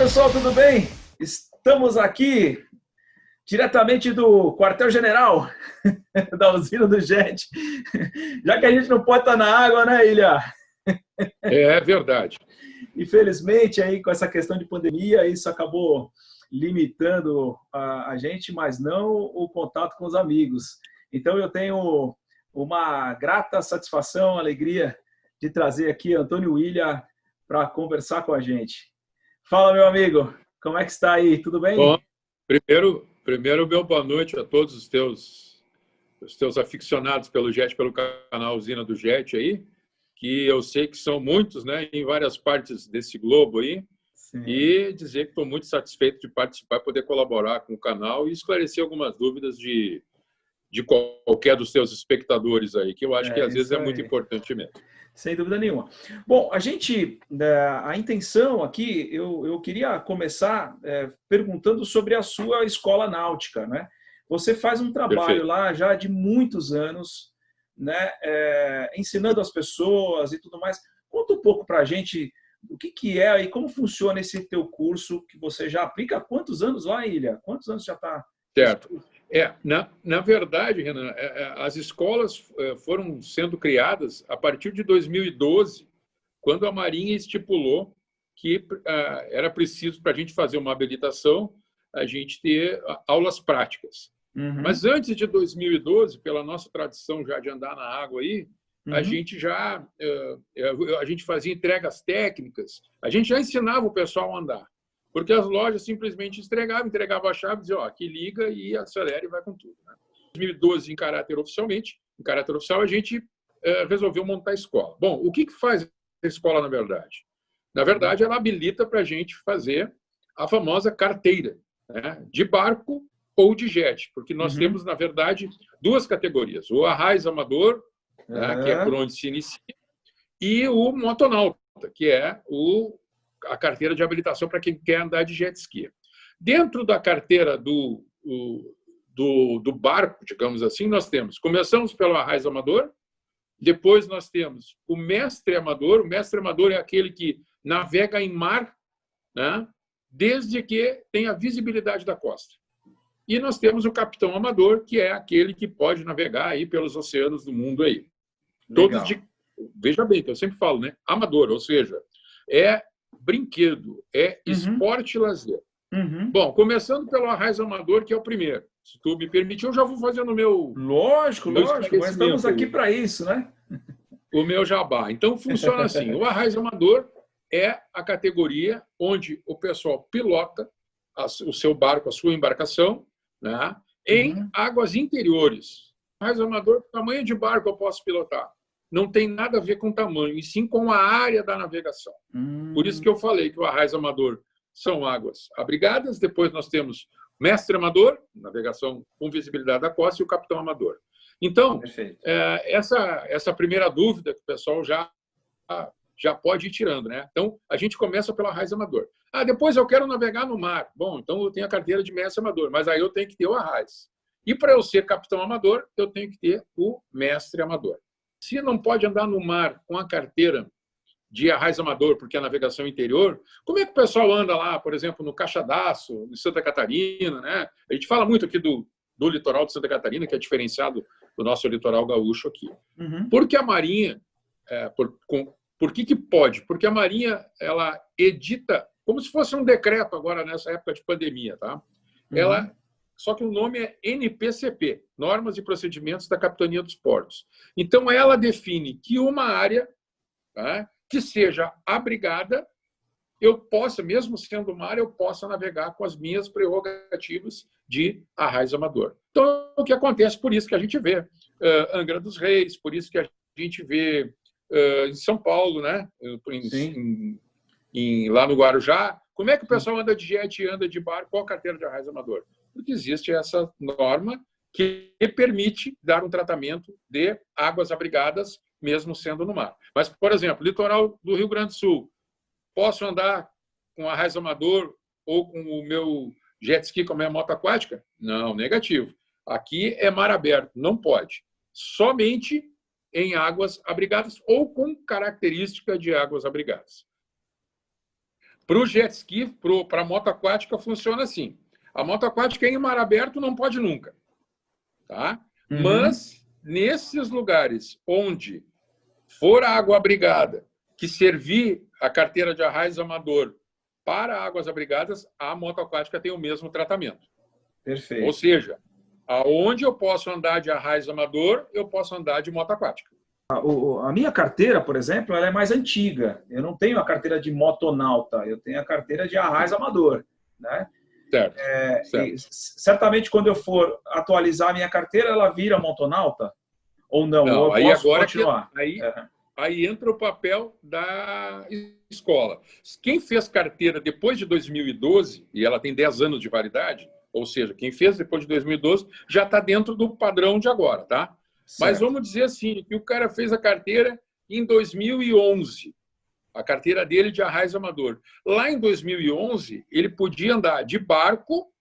pessoal, tudo bem? Estamos aqui diretamente do quartel-general da usina do JET, já que a gente não pode estar na água, né, Ilha? É verdade. Infelizmente, aí, com essa questão de pandemia, isso acabou limitando a gente, mas não o contato com os amigos. Então, eu tenho uma grata satisfação, alegria de trazer aqui Antônio Ilha para conversar com a gente. Fala, meu amigo, como é que está aí? Tudo bem? Bom, primeiro meu boa noite a todos os teus aficionados pelo JET, pelo canal Usina do JET aí, que eu sei que são muitos, né, em várias partes desse globo aí. Sim. E dizer que estou muito satisfeito de participar, poder colaborar com o canal e esclarecer algumas dúvidas de qualquer dos teus espectadores aí, que eu acho que às vezes é muito importante mesmo. Sem dúvida nenhuma. Bom, a intenção aqui, eu queria começar perguntando sobre a sua escola náutica, né? Você faz um trabalho Perfeito. lá já de muitos anos, né? Ensinando as pessoas e tudo mais. Conta um pouco para a gente o que é e como funciona esse teu curso que você já aplica há quantos anos lá, Ilha? Quantos anos já está? Certo. Na verdade, Renan, as escolas foram sendo criadas a partir de 2012, quando a Marinha estipulou que era preciso, para a gente fazer uma habilitação, a gente ter aulas práticas. Uhum. Mas antes de 2012, pela nossa tradição já de andar na água aí, a gente fazia entregas técnicas, a gente já ensinava o pessoal a andar. Porque as lojas simplesmente entregavam a chave, diziam, ó, aqui liga e acelera e vai com tudo. Né? Em 2012, em caráter oficial, a gente resolveu montar a escola. Bom, o que faz a escola, na verdade? Na verdade, ela habilita para a gente fazer a famosa carteira, né? De barco ou de jet, porque nós temos, na verdade, duas categorias. O arraiz amador, né, que é por onde se inicia, e o motonauta, que é a carteira de habilitação para quem quer andar de jet ski. Dentro da carteira do barco, digamos assim, começamos pelo arraiz amador, depois nós temos o mestre amador. O mestre amador é aquele que navega em mar, né, desde que tenha visibilidade da costa. E nós temos o capitão amador, que é aquele que pode navegar aí pelos oceanos do mundo aí. Todos veja bem, que eu sempre falo, né? Amador, ou seja, é brinquedo, é esporte e lazer. Bom, começando pelo arraiz amador, que é o primeiro. Se tu me permitir, eu já vou fazendo o meu... Lógico, mas estamos aqui para isso, né? O meu jabá. Então, funciona assim. O arraiz amador é a categoria onde o pessoal pilota o seu barco, a sua embarcação, né, em águas interiores. O arraiz amador, tamanho de barco eu posso pilotar. Não tem nada a ver com tamanho, e sim com a área da navegação. Por isso que eu falei que o arraiz amador são águas abrigadas, depois nós temos mestre amador, navegação com visibilidade da costa, e o capitão amador. Então, essa primeira dúvida que o pessoal já pode ir tirando, né? Então, a gente começa pelo arraiz amador. Depois eu quero navegar no mar. Bom, então eu tenho a carteira de mestre amador, mas aí eu tenho que ter o arraiz. E para eu ser capitão amador, eu tenho que ter o mestre amador. Se não pode andar no mar com a carteira de arraiz amador, porque é navegação interior, como é que o pessoal anda lá, por exemplo, no Caixadaço, em Santa Catarina, né? A gente fala muito aqui do litoral de Santa Catarina, que é diferenciado do nosso litoral gaúcho aqui. Porque a Marinha, por que pode? Porque a Marinha, ela edita, como se fosse um decreto agora nessa época de pandemia, tá? Só que o nome é NPCP, Normas e Procedimentos da Capitania dos Portos. Então, ela define que uma área, tá, que seja abrigada, eu possa, mesmo sendo mar, eu possa navegar com as minhas prerrogativas de arraiz amador. Então, o que acontece, por isso que a gente vê Angra dos Reis, por isso que a gente vê em São Paulo, né? Lá no Guarujá, como é que o pessoal anda de jet e anda de barco com a carteira de arraiz amador? Porque existe essa norma que permite dar um tratamento de águas abrigadas, mesmo sendo no mar. Mas, por exemplo, litoral do Rio Grande do Sul, posso andar com arraiz amador ou com o meu jet ski com a minha moto aquática? Não, negativo. Aqui é mar aberto, não pode. Somente em águas abrigadas ou com característica de águas abrigadas. Para o jet ski, para a moto aquática, funciona assim. A moto aquática em mar aberto não pode nunca. Tá? Mas, nesses lugares onde for água abrigada, que servir a carteira de arraiz amador para águas abrigadas, a moto aquática tem o mesmo tratamento. Perfeito. Ou seja, aonde eu posso andar de arraiz amador, eu posso andar de moto aquática. A minha carteira, por exemplo, ela é mais antiga. Eu não tenho a carteira de motonauta, eu tenho a carteira de arraiz amador, né? Certo. Certamente, quando eu for atualizar a minha carteira, ela vira motonauta? Ou não? Não, ou aí posso agora continuar? Aí entra o papel da escola. Quem fez carteira depois de 2012, e ela tem 10 anos de validade, ou seja, quem fez depois de 2012 já está dentro do padrão de agora, tá? Certo. Mas vamos dizer assim, que o cara fez a carteira em 2011, a carteira dele de arraiz amador. Lá em 2011, ele podia andar de barco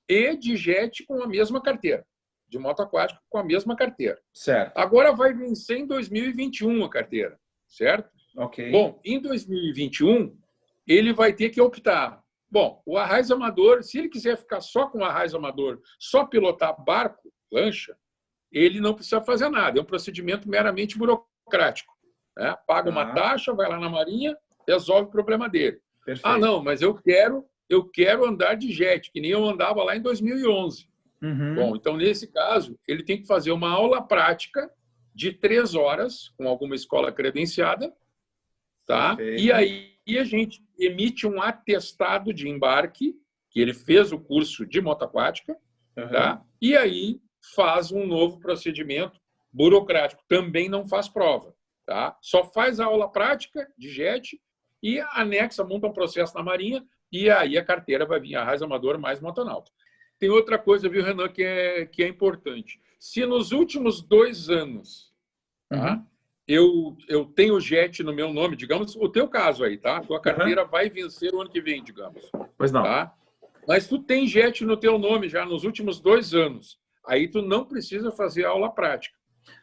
e de jet com a mesma carteira, de moto aquática com a mesma carteira. Certo. Agora vai vencer em 2021 a carteira, certo? Ok. Bom, em 2021, ele vai ter que optar. Bom, o arraiz amador, se ele quiser ficar só com o arraiz amador, só pilotar barco, lancha, ele não precisa fazer nada. É um procedimento meramente burocrático. Né? Paga uma taxa, vai lá na Marinha, resolve o problema dele. Perfeito. Ah, não, mas eu quero andar de jet, que nem eu andava lá em 2011. Bom, então, nesse caso, ele tem que fazer uma aula prática de 3 horas com alguma escola credenciada, tá? Perfeito. E aí a gente emite um atestado de embarque, que ele fez o curso de moto aquática, tá? E aí faz um novo procedimento burocrático. Também não faz prova, tá? Só faz a aula prática de jet e anexa, monta um processo na Marinha e aí a carteira vai vir arraiz amador mais motonauta. Tem outra coisa, viu, Renan, que é importante. Se nos últimos 2 anos tá, eu tenho jet no meu nome, digamos, o teu caso aí, tá? Tua carteira vai vencer o ano que vem, digamos. Pois não. Tá? Mas tu tem jet no teu nome já nos últimos 2 anos. Aí tu não precisa fazer aula prática.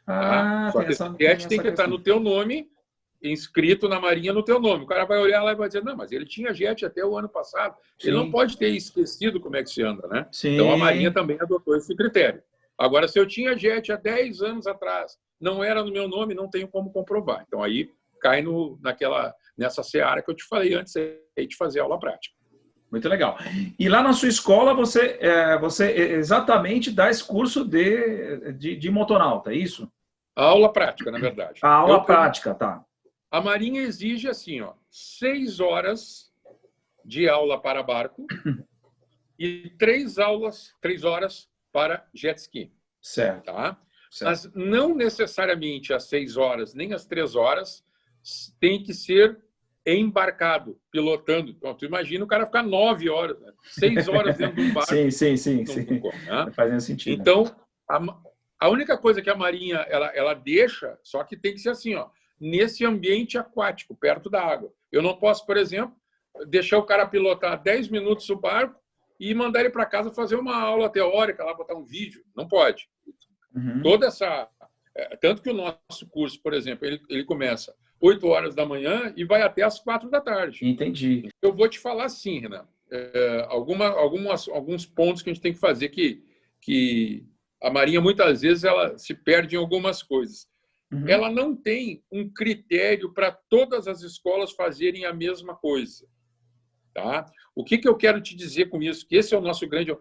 Tá? Só que esse jet tem que estar no teu nome, inscrito na Marinha no teu nome. O cara vai olhar lá e vai dizer, não, mas ele tinha jet até o ano passado. Sim. Ele não pode ter esquecido como é que se anda, né? Sim. Então a Marinha também adotou esse critério. Agora, se eu tinha jet há 10 anos atrás, não era no meu nome, não tenho como comprovar. Então aí cai nessa seara que eu te falei antes aí de fazer aula prática. Muito legal. E lá na sua escola, você exatamente dá esse curso de motonauta, é isso? A aula prática, na verdade. A aula prática, tá. A Marinha exige assim, 6 horas de aula para barco e 3 horas para jet ski. Certo. Tá? Certo. Mas não necessariamente as 6 horas, nem as 3 horas tem que ser embarcado, pilotando. Então, tu imagina o cara ficar 9 horas, 6 horas dentro de um barco. Sim. Né? Fazendo sentido. Então, a única coisa que a Marinha ela deixa, só que tem que ser assim, nesse ambiente aquático, perto da água. Eu não posso, por exemplo, deixar o cara pilotar 10 minutos o barco e mandar ele para casa fazer uma aula teórica, lá botar um vídeo. Não pode. Toda essa... Tanto que o nosso curso, por exemplo, ele começa 8 horas da manhã e vai até às 4 da tarde. Entendi. Eu vou te falar assim, Renan, alguns pontos que a gente tem que fazer que a Marinha, muitas vezes, ela se perde em algumas coisas. Ela não tem um critério para todas as escolas fazerem a mesma coisa. Tá? O que eu quero te dizer com isso? Que esse é o nosso grande...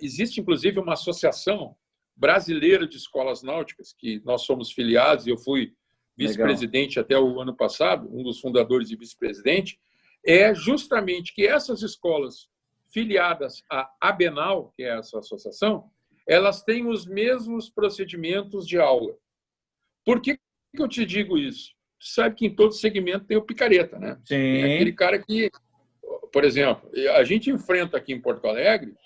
existe, inclusive, uma associação brasileira de escolas náuticas, que nós somos filiados, e eu fui vice-presidente até o ano passado, um dos fundadores e vice-presidente, é justamente que essas escolas filiadas à ABENAL, que é essa associação, elas têm os mesmos procedimentos de aula. Por que eu te digo isso? Você sabe que em todo segmento tem o picareta, né? Sim. Tem aquele cara que, por exemplo, a gente enfrenta aqui em Porto Alegre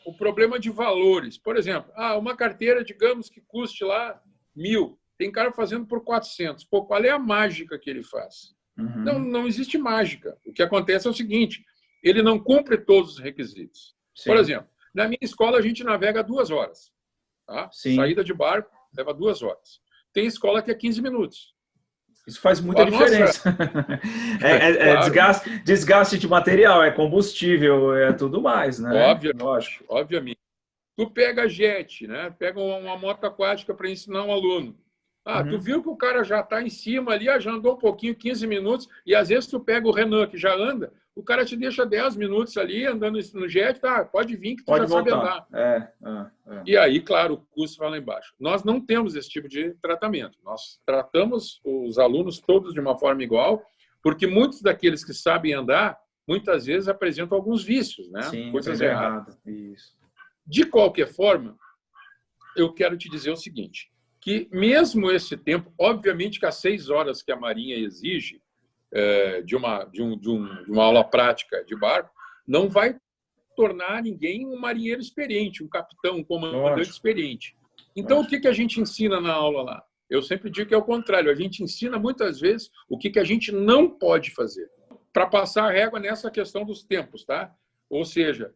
o problema de valores. Por exemplo, uma carteira, digamos, que custe lá 1.000. Tem cara fazendo por 400. Pô, qual é a mágica que ele faz? Não existe mágica. O que acontece é o seguinte, ele não cumpre todos os requisitos. Sim. Por exemplo, na minha escola a gente navega 2 horas. Tá? Saída de barco leva 2 horas. Tem escola que é 15 minutos. Isso faz muita diferença. Claro. Desgaste de material, é combustível, é tudo mais, né? Obviamente. Tu pega jet, né? Pega uma moto aquática para ensinar um aluno. Tu viu que o cara já está em cima ali, já andou um pouquinho, 15 minutos, e às vezes tu pega o Renan, que já anda, o cara te deixa 10 minutos ali, andando no jet, pode vir que tu já sabe andar. E aí, claro, o custo vai lá embaixo. Nós não temos esse tipo de tratamento. Nós tratamos os alunos todos de uma forma igual, porque muitos daqueles que sabem andar, muitas vezes apresentam alguns vícios, né? Sim, coisas erradas. Isso. De qualquer forma, eu quero te dizer o seguinte, que mesmo esse tempo, obviamente que as 6 horas que a Marinha exige de uma aula prática de barco, não vai tornar ninguém um marinheiro experiente, um capitão, um comandante experiente. Então, o que a gente ensina na aula lá? Eu sempre digo que é o contrário, a gente ensina muitas vezes o que a gente não pode fazer, para passar a régua nessa questão dos tempos, tá? Ou seja,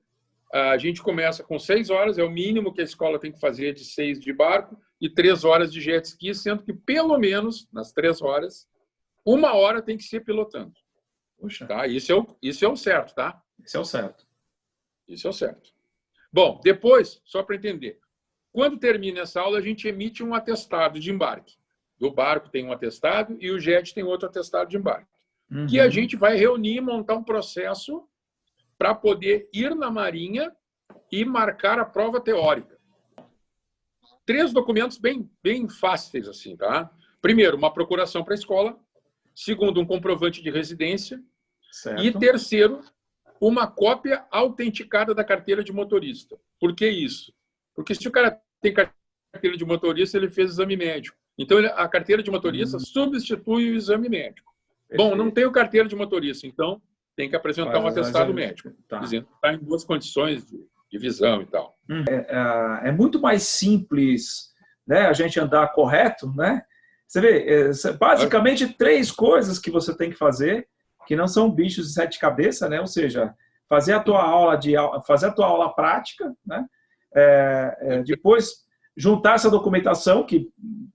a gente começa com 6 horas, é o mínimo que a escola tem que fazer de 6 de barco e 3 horas de jet ski, sendo que, pelo menos, nas 3 horas, 1 hora tem que ser pilotando. Puxa. Tá? Isso é o certo, tá? Isso é o certo. Isso é o certo. Bom, depois, só para entender, quando termina essa aula, a gente emite um atestado de embarque. Do barco tem um atestado e o jet tem outro atestado de embarque. Que a gente vai reunir e montar um processo para poder ir na Marinha e marcar a prova teórica. 3 documentos bem fáceis, assim, tá? Primeiro, uma procuração para a escola. Segundo, um comprovante de residência. Certo. E terceiro, uma cópia autenticada da carteira de motorista. Por que isso? Porque se o cara tem carteira de motorista, ele fez exame médico. Então, a carteira de motorista substitui o exame médico. Bom, não tenho carteira de motorista, então tem que apresentar um atestado médico, dizendo que está em boas condições de visão e tal. É muito mais simples, né, a gente andar correto, né? Você vê, basicamente 3 coisas que você tem que fazer, que não são bichos de 7 cabeças, né? Ou seja, fazer a tua aula prática, né? Depois juntar essa documentação que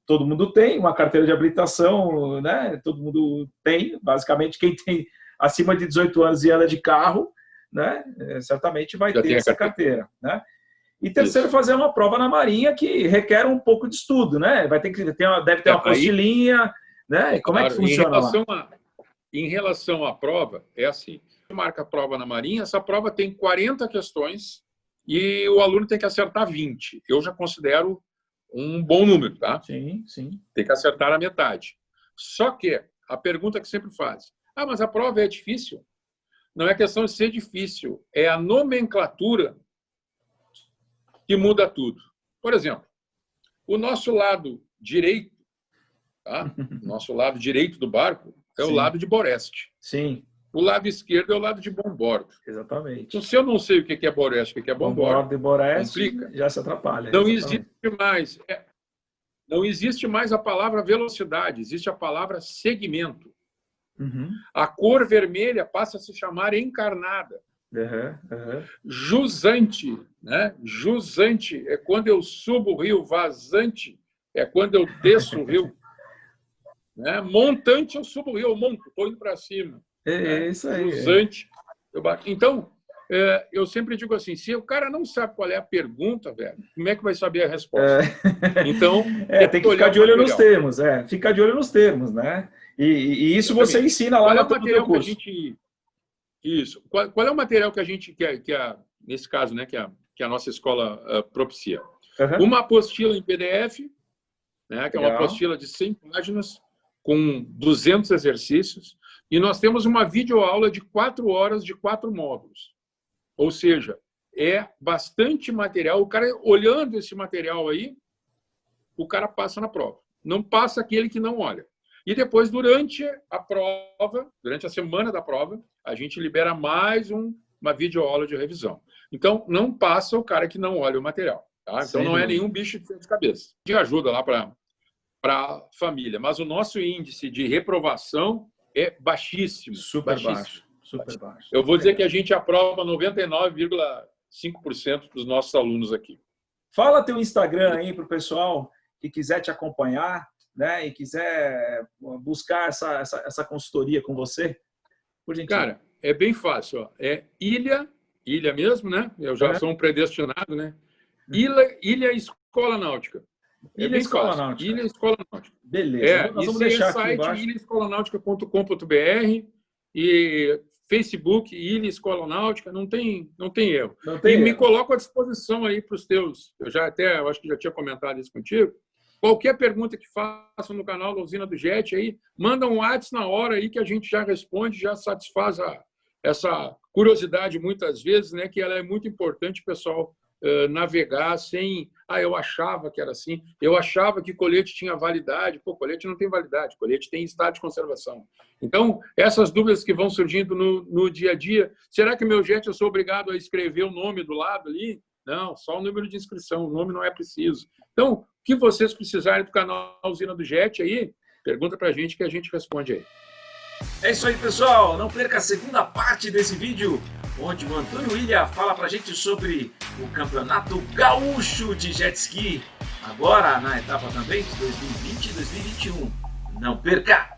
todo mundo tem, uma carteira de habilitação, né? Todo mundo tem, basicamente quem tem acima de 18 anos e anda de carro, né? Certamente vai ter essa carteira, né? E terceiro, fazer uma prova na Marinha que requer um pouco de estudo, né? Deve ter uma apostilinha, né? Como é que funciona lá? Em relação à prova, é assim, marca a prova na Marinha, essa prova tem 40 questões e o aluno tem que acertar 20. Eu já considero um bom número, tá? Sim, sim. Tem que acertar a metade. Só que a pergunta que sempre faz, mas a prova é difícil? Não é questão de ser difícil, é a nomenclatura que muda tudo. Por exemplo, o nosso lado direito, tá? Nosso lado direito do barco é o lado de Boreste. Sim. O lado esquerdo é o lado de bombordo. Exatamente. Então, se eu não sei o que é Boreste, o que é bombordo, e Boreste, complica. já se atrapalha. Não existe mais a palavra velocidade, existe a palavra segmento. A cor vermelha passa a se chamar encarnada. Jusante, né? Jusante é quando eu subo o rio, vazante é quando eu desço o rio. Né? Montante, eu subo o rio, eu monto, estou indo para cima. É isso aí. Jusante. Então, eu sempre digo assim, se o cara não sabe qual é a pergunta, velho, como é que vai saber a resposta? Então, tem que ficar de olho nos termos. Ficar de olho nos termos, né? E isso você ensina lá no teu curso. Isso. Qual é o material que a gente, nesse caso, né, que a nossa escola propicia? Uma apostila em PDF, né, que é uma apostila de 100 páginas, com 200 exercícios, e nós temos uma videoaula de 4 horas de 4 módulos. Ou seja, é bastante material. O cara, olhando esse material aí, o cara passa na prova. Não passa aquele que não olha. E depois, durante a prova, durante a semana da prova, a gente libera mais uma videoaula de revisão. Então, não passa o cara que não olha o material. Tá? Então, não é nenhum bicho de 7 cabeças. De ajuda lá para a família. Mas o nosso índice de reprovação é baixíssimo. Super baixo. Eu vou dizer que a gente aprova 99,5% dos nossos alunos aqui. Fala teu Instagram aí para o pessoal que quiser te acompanhar. né, e quiser buscar essa consultoria com você, por gentileza. Cara, é bem fácil. Ó. É ilha mesmo, né? Eu já sou um predestinado, né? Ilha Escola Náutica. Ilha Escola Náutica. Ilha Escola Náutica. Beleza. Nós vamos deixar aqui site embaixo. ilhaescolanáutica.com.br e Facebook, Ilha Escola Náutica, não tem erro. Não tem me erro. coloco à disposição aí para os teus. Eu acho que já tinha comentado isso contigo. Qualquer pergunta que façam no canal da Usina do Jet aí, manda um WhatsApp na hora aí que a gente já responde, já satisfaz essa curiosidade muitas vezes, né? Que ela é muito importante, o pessoal navegar sem... eu achava que era assim, eu achava que colete tinha validade. Pô, colete não tem validade, colete tem estado de conservação. Então, essas dúvidas que vão surgindo no dia a dia, será que meu jet eu sou obrigado a escrever o nome do lado ali? Não, só o número de inscrição, o nome não é preciso. Então, o que vocês precisarem do canal Usina do Jet aí, pergunta pra gente que a gente responde aí. É isso aí, pessoal. Não perca a segunda parte desse vídeo, onde o Antônio Ilha fala pra gente sobre o Campeonato Gaúcho de Jet Ski, agora na etapa também de 2020 e 2021. Não perca!